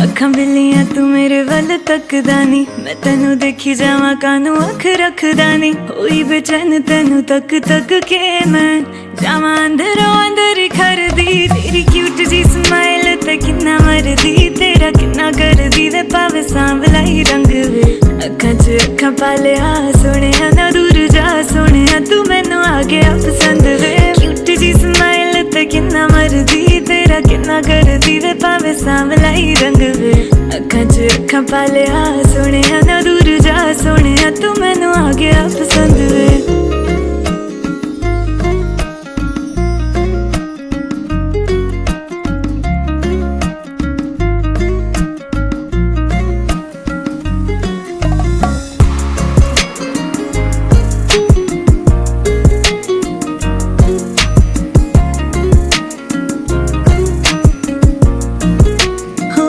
अखां बिल्लियां तू मेरे वल तकदा नी, मैं तेनू देखी जावां कानू अख रखदा नी। होई बेचैन तेनू तक तक के मैं जावां अंदरों अंदर खरदी। तेरी क्यूट जी स्माइल ते किन्ना मरदी, तेरा किन्ना करदी वे पावे सांवला ही रंग वे। अखां च अखां पा लिया सोहणिया ना दूर जा सोहणिया, तू मैनू आ गया पसंद वे। क्यूट जी स्माइल ते किन्ना मरदी, तेरा किन्ना करदी वे पावे सांवला ही रंग वे। अखां च अखां पा लिया सोहणिया ना दूर जा सोहणिया, तू मैनू आ गया पसंद वे।